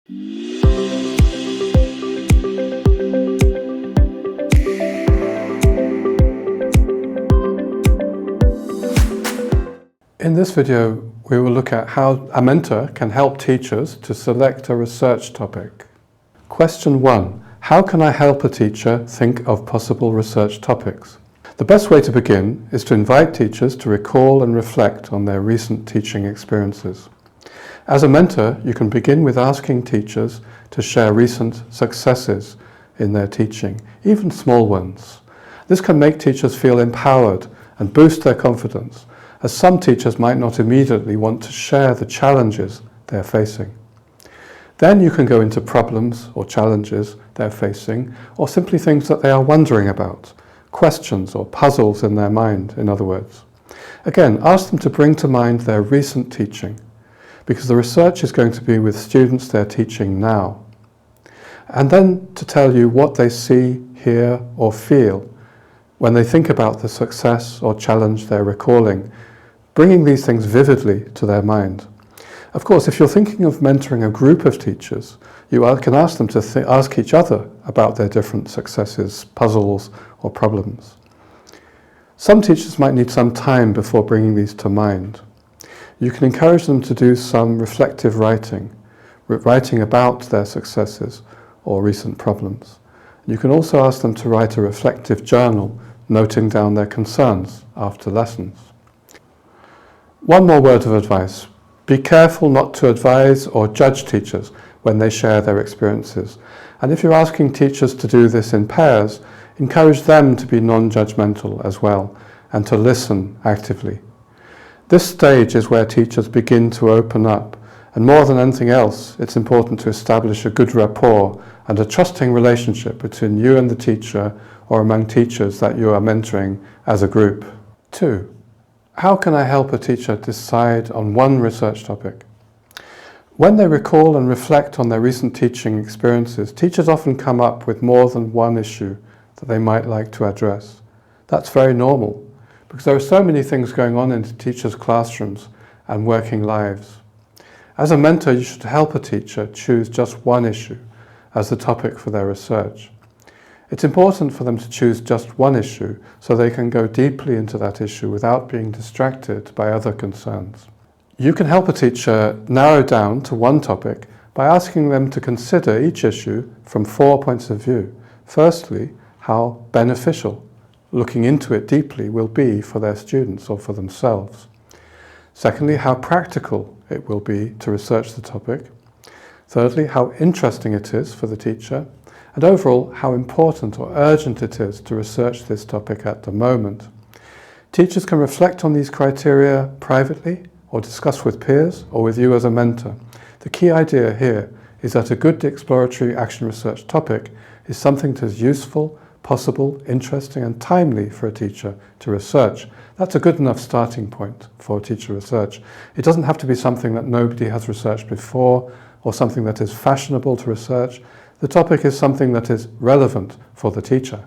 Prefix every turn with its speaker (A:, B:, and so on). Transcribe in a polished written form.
A: In this video, we will look at how a mentor can help teachers to select a research topic. Question 1. How can I help a teacher think of possible research topics? The best way to begin is to invite teachers to recall and reflect on their recent teaching experiences. As a mentor, you can begin with asking teachers to share recent successes in their teaching, even small ones. This can make teachers feel empowered and boost their confidence, as some teachers might not immediately want to share the challenges they're facing. Then you can go into problems or challenges they're facing, or simply things that they are wondering about, questions or puzzles in their mind, in other words. Again, ask them to bring to mind their recent teaching, because the research is going to be with students they're teaching now. And then to tell you what they see, hear, or feel when they think about the success or challenge they're recalling, bringing these things vividly to their mind. Of course, if you're thinking of mentoring a group of teachers, you can ask them to ask each other about their different successes, puzzles, or problems. Some teachers might need some time before bringing these to mind. You can encourage them to do some reflective writing about their successes or recent problems. You can also ask them to write a reflective journal, noting down their concerns after lessons. One more word of advice. Be careful not to advise or judge teachers when they share their experiences. And if you're asking teachers to do this in pairs, encourage them to be non-judgmental as well and to listen actively. This stage is where teachers begin to open up, and more than anything else, it's important to establish a good rapport and a trusting relationship between you and the teacher, or among teachers that you are mentoring as a group. 2. How can I help a teacher decide on one research topic? When they recall and reflect on their recent teaching experiences, teachers often come up with more than one issue that they might like to address. That's very normal, because there are so many things going on in teachers' classrooms and working lives. As a mentor, you should help a teacher choose just one issue as the topic for their research. It's important for them to choose just one issue so they can go deeply into that issue without being distracted by other concerns. You can help a teacher narrow down to one topic by asking them to consider each issue from 4 points of view. Firstly, how beneficial looking into it deeply will be for their students or for themselves. Secondly, how practical it will be to research the topic. Thirdly, how interesting it is for the teacher. And overall, how important or urgent it is to research this topic at the moment. Teachers can reflect on these criteria privately or discuss with peers or with you as a mentor. The key idea here is that a good exploratory action research topic is something that is useful, possible, interesting and timely for a teacher to research. That's a good enough starting point for teacher research. It doesn't have to be something that nobody has researched before or something that is fashionable to research. The topic is something that is relevant for the teacher.